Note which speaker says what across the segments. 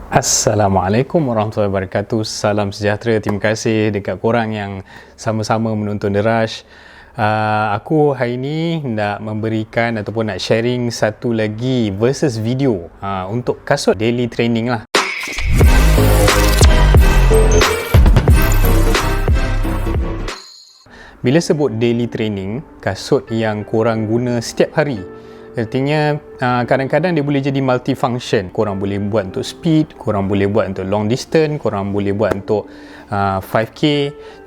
Speaker 1: Assalamualaikum warahmatullahi wabarakatuh. Salam sejahtera. Terima kasih dekat korang yang sama-sama menonton The Rush. Aku hari ni nak memberikan ataupun nak sharing satu lagi versus video untuk kasut daily training lah. Bila sebut daily training, kasut yang korang guna setiap hari, artinya kadang-kadang dia boleh jadi multifunction. Korang boleh buat untuk speed, korang boleh buat untuk long distance, korang boleh buat untuk 5K.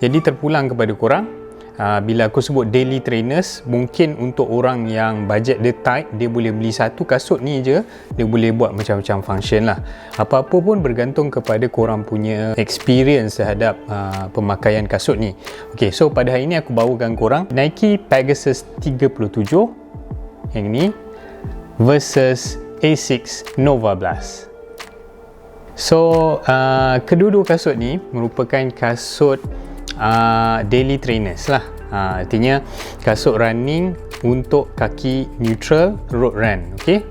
Speaker 1: Jadi terpulang kepada korang. Bila aku sebut daily trainers, mungkin untuk orang yang bajet dia tight, dia boleh beli satu kasut ni je, dia boleh buat macam-macam function lah. Apa-apa pun bergantung kepada korang punya experience terhadap pemakaian kasut ni. Okay, so pada hari ni aku bawakan korang Nike Pegasus 37 yang ni versus Asics Nova Blast. So kedua-dua kasut ni merupakan kasut daily trainers lah. Artinya kasut running untuk kaki neutral road run. Okay,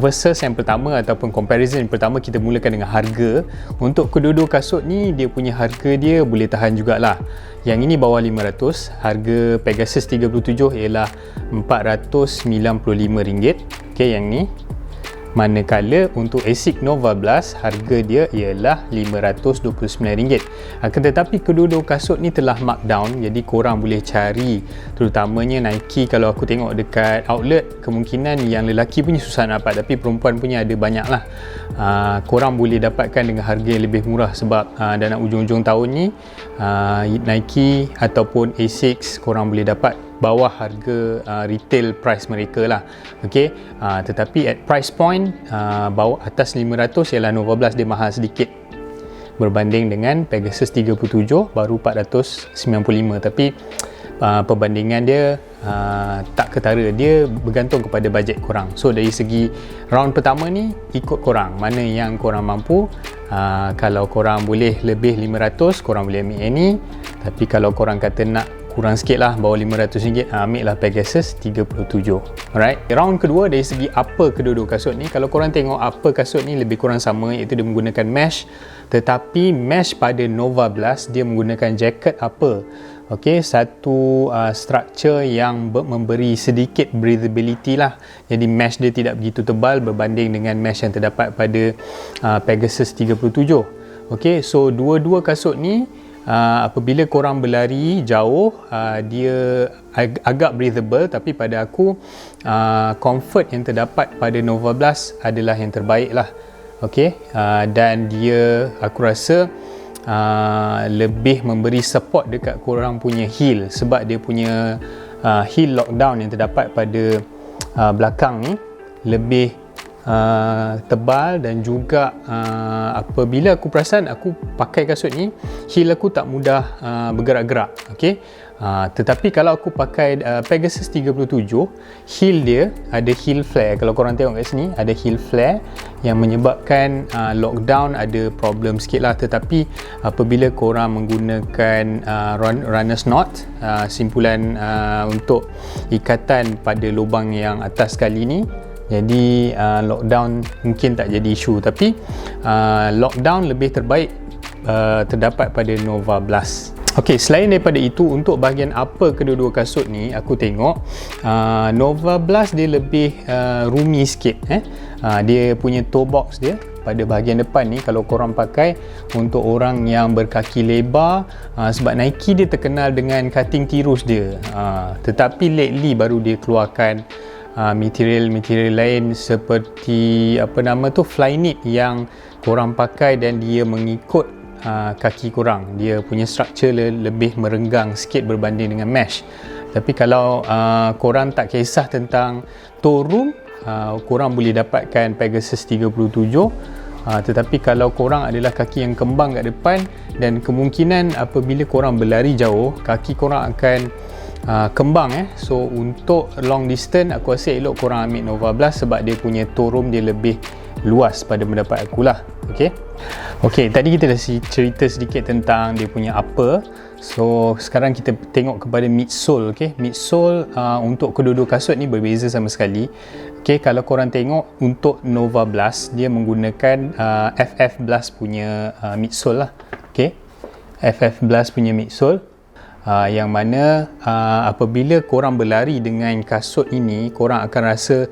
Speaker 1: versus yang pertama ataupun comparison yang pertama, kita mulakan dengan harga. Untuk kedua-dua kasut ni, dia punya harga dia boleh tahan jugalah. Yang ini bawah 500. Harga Pegasus 37 ialah RM495. Okay, yang ni. Manakala untuk Asics Nova Blast, harga dia ialah RM529. Akan tetapi kedua-dua kasut ni telah markdown, jadi korang boleh cari, terutamanya Nike. Kalau aku tengok dekat outlet, kemungkinan yang lelaki punya susah nak dapat, tapi perempuan punya ada banyak lah. Korang boleh dapatkan dengan harga yang lebih murah, sebab dah nak ujung-ujung tahun ni, Nike ataupun Asics korang boleh dapat bawah harga retail price mereka lah. Okay, tetapi at price point bawah atas 500 ialah Nova Blast dia mahal sedikit berbanding dengan Pegasus 37 baru 495. Tapi perbandingan dia tak ketara, dia bergantung kepada bajet korang. So dari segi round pertama ni, ikut korang mana yang korang mampu. Kalau korang boleh lebih 500, korang boleh ambil yang ni. Tapi kalau korang kata nak kurang sikit lah, bawah RM500, ambil lah Pegasus 37. Alright, round kedua dari segi upper kedua-dua kasut ni, kalau korang tengok upper kasut ni lebih kurang sama, iaitu dia menggunakan mesh. Tetapi mesh pada Nova Blast dia menggunakan jacket upper. Okay, satu structure yang memberi sedikit breathability lah. Jadi mesh dia tidak begitu tebal berbanding dengan mesh yang terdapat pada Pegasus 37. Okay, so dua-dua kasut ni apabila korang berlari jauh, dia agak breathable, tapi pada aku comfort yang terdapat pada Nova Blast adalah yang terbaik lah. Okay, dan dia aku rasa lebih memberi support dekat korang punya heel, sebab dia punya heel lockdown yang terdapat pada belakang ni lebih tebal, dan juga apabila aku perasan aku pakai kasut ni, heel aku tak mudah bergerak-gerak. Okay, tetapi kalau aku pakai Pegasus 37, heel dia ada heel flare. Kalau korang tengok kat sini ada heel flare yang menyebabkan lockdown ada problem sikit lah. Tetapi apabila korang menggunakan runner's knot, simpulan untuk ikatan pada lubang yang atas kali ni, jadi lockdown mungkin tak jadi isu. Tapi lockdown lebih terbaik terdapat pada Nova Blast. Okey, selain daripada itu, untuk bahagian upper kedua-dua kasut ni, aku tengok Nova Blast dia lebih roomy sikit. Dia punya toe box dia pada bahagian depan ni, kalau korang pakai untuk orang yang berkaki lebar, sebab Nike dia terkenal dengan cutting tirus dia, tetapi lately baru dia keluarkan material lain seperti Flyknit yang korang pakai dan dia mengikut kaki korang. Dia punya structure lebih merenggang sikit berbanding dengan mesh. Tapi kalau korang tak kisah tentang toe room, korang boleh dapatkan Pegasus 37. Tetapi kalau korang adalah kaki yang kembang kat depan, dan kemungkinan apabila korang berlari jauh, kaki korang akan kembang. So untuk long distance, aku rasa elok korang ambil Nova Blast, sebab dia punya toe room dia lebih luas pada pendapat aku lah. Okey, tadi kita dah cerita sedikit tentang dia punya upper. So sekarang kita tengok kepada midsole. Midsole untuk kedua-dua kasut ni berbeza sama sekali. Kalau korang tengok untuk Nova Blast, dia menggunakan FF Blast punya midsole lah. FF Blast punya midsole, yang mana apabila korang berlari dengan kasut ini, korang akan rasa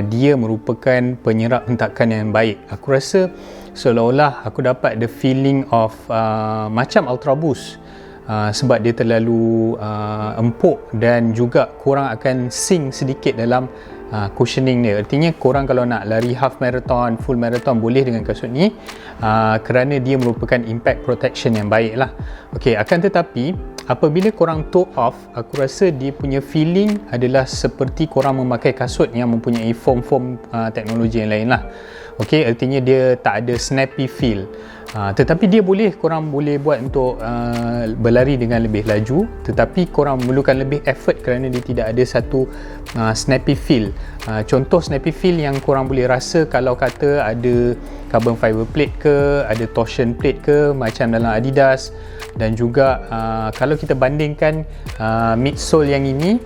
Speaker 1: dia merupakan penyerap hentakan yang baik. Aku rasa seolah-olah aku dapat the feeling of macam Ultra Boost, sebab dia terlalu empuk dan juga korang akan sink sedikit dalam cushioning dia. Artinya korang kalau nak lari half marathon, full marathon boleh dengan kasut ni, kerana dia merupakan impact protection yang baik lah. Akan tetapi apabila korang toe off, aku rasa dia punya feeling adalah seperti korang memakai kasut yang mempunyai foam teknologi yang lain lah. Artinya dia tak ada snappy feel. Tetapi dia korang boleh buat untuk berlari dengan lebih laju, tetapi korang memerlukan lebih effort kerana dia tidak ada satu snappy feel. Contoh snappy feel yang korang boleh rasa kalau kata ada carbon fiber plate ke, ada torsion plate ke macam dalam Adidas, dan juga kalau kita bandingkan midsole yang ini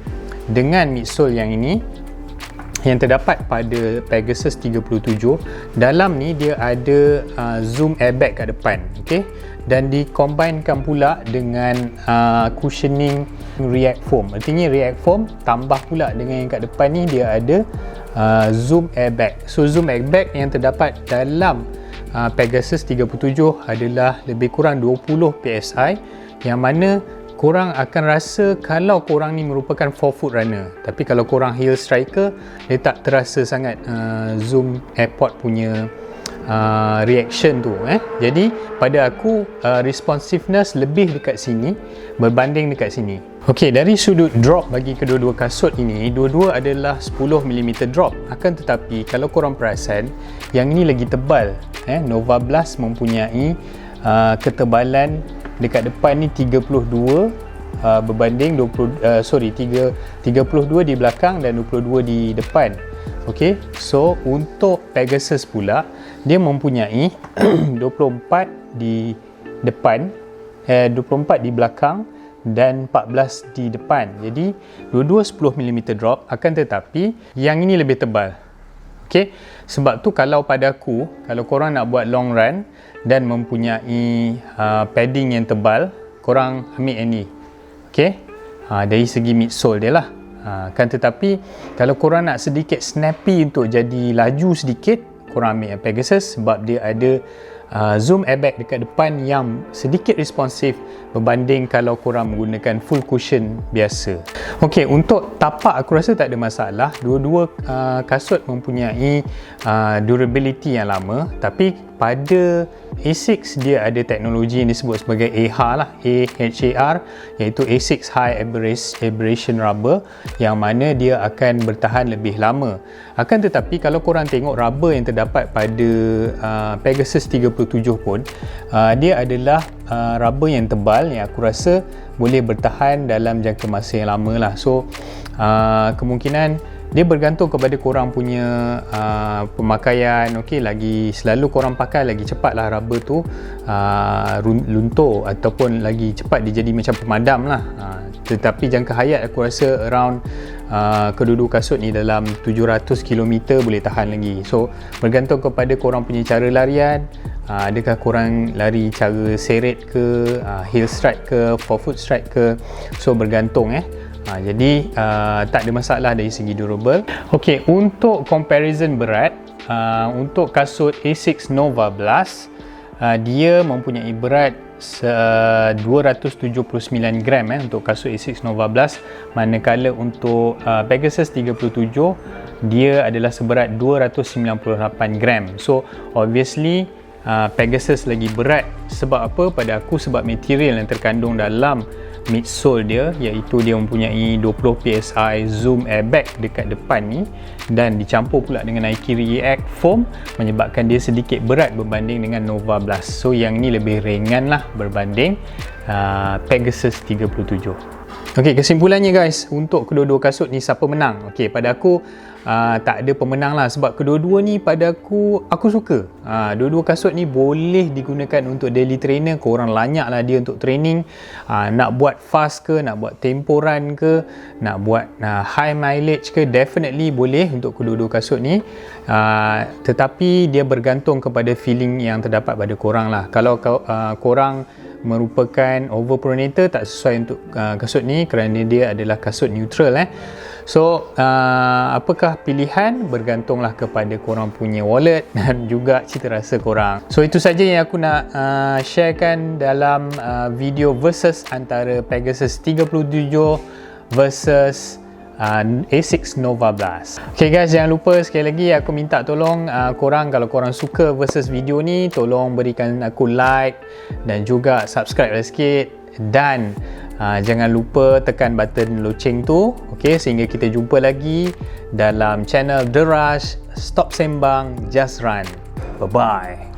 Speaker 1: dengan midsole yang ini yang terdapat pada Pegasus 37, dalam ni dia ada zoom airbag kat depan, dan dikombainkan pula dengan cushioning React Foam. Artinya React Foam tambah pula dengan yang kat depan ni dia ada zoom airbag. So zoom airbag yang terdapat dalam Pegasus 37 adalah lebih kurang 20 PSI, yang mana korang akan rasa kalau korang ni merupakan forefoot runner. Tapi kalau korang heel striker, dia tak terasa sangat zoom airport punya reaction tu. Jadi pada aku responsiveness lebih dekat sini berbanding dekat sini. Dari sudut drop bagi kedua-dua kasut ini, dua-dua adalah 10mm drop. Akan tetapi kalau korang perasan, yang ini lagi tebal. Nova Blast mempunyai ketebalan dekat depan ni 32 berbanding 32 di belakang dan 22 di depan. So untuk Pegasus pula, dia mempunyai 24 di depan, 24 di belakang dan 14 di depan. Jadi dua-dua 10mm drop, akan tetapi yang ini lebih tebal. Sebab tu kalau pada aku, kalau korang nak buat long run dan mempunyai padding yang tebal, korang ambil yang ni. Dari segi midsole dia lah. Kan tetapi kalau korang nak sedikit snappy untuk jadi laju sedikit, korang ambil yang Pegasus, sebab dia ada zoom airbag dekat depan yang sedikit responsif berbanding kalau korang menggunakan full cushion biasa. Untuk tapak aku rasa tak ada masalah. Dua-dua kasut mempunyai durability yang lama, tapi pada ASICS dia ada teknologi yang disebut sebagai AHAR, iaitu ASICS High Abrasion Rubber, yang mana dia akan bertahan lebih lama. Akan tetapi kalau korang tengok rubber yang terdapat pada Pegasus 37 pun, dia adalah rubber yang tebal, yang aku rasa boleh bertahan dalam jangka masa yang lama lah. So kemungkinan dia bergantung kepada korang punya pemakaian. Lagi selalu korang pakai, lagi cepatlah rubber tu luntur ataupun lagi cepat dia jadi macam pemadam lah. Tetapi jangka hayat aku rasa around kedua-dua kasut ni dalam 700 km boleh tahan lagi. So bergantung kepada korang punya cara larian. Adakah korang lari cara seret ke, heel strike ke, forefoot strike ke. So bergantung jadi tak ada masalah dari segi durable. Untuk comparison berat, untuk kasut ASICS Nova Blast, dia mempunyai berat 279 gram untuk kasut ASICS Nova Blast, manakala untuk Pegasus 37 dia adalah seberat 298 gram. So obviously Pegasus lagi berat. Sebab apa? Pada aku sebab material yang terkandung dalam midsole dia, iaitu dia mempunyai 20 PSI zoom airbag dekat depan ni, dan dicampur pula dengan Nike React Foam, menyebabkan dia sedikit berat berbanding dengan Nova Blast. So yang ni lebih ringan lah berbanding Pegasus 37. Kesimpulannya guys, untuk kedua-dua kasut ni siapa menang? Pada aku tak ada pemenang lah, sebab kedua-dua ni pada aku suka. Dua-dua kasut ni boleh digunakan untuk daily trainer. Korang lanyak lah dia untuk training, nak buat fast ke, nak buat temporan ke, nak buat high mileage ke, definitely boleh untuk kedua-dua kasut ni. Tetapi dia bergantung kepada feeling yang terdapat pada korang lah. Kalau korang merupakan overpronator, tak sesuai untuk kasut ni kerana dia adalah kasut neutral. So apakah pilihan bergantunglah kepada korang punya wallet dan juga cita rasa korang. So itu saja yang aku nak sharekan dalam video versus antara Pegasus 37 versus A6 Nova Blast. Okay guys, jangan lupa sekali lagi aku minta tolong korang, kalau korang suka versus video ni, tolong berikan aku like dan juga subscribe sikit, dan jangan lupa tekan button loceng tu, okay, sehingga kita jumpa lagi dalam channel The Rush. Stop sembang, just run. Bye bye.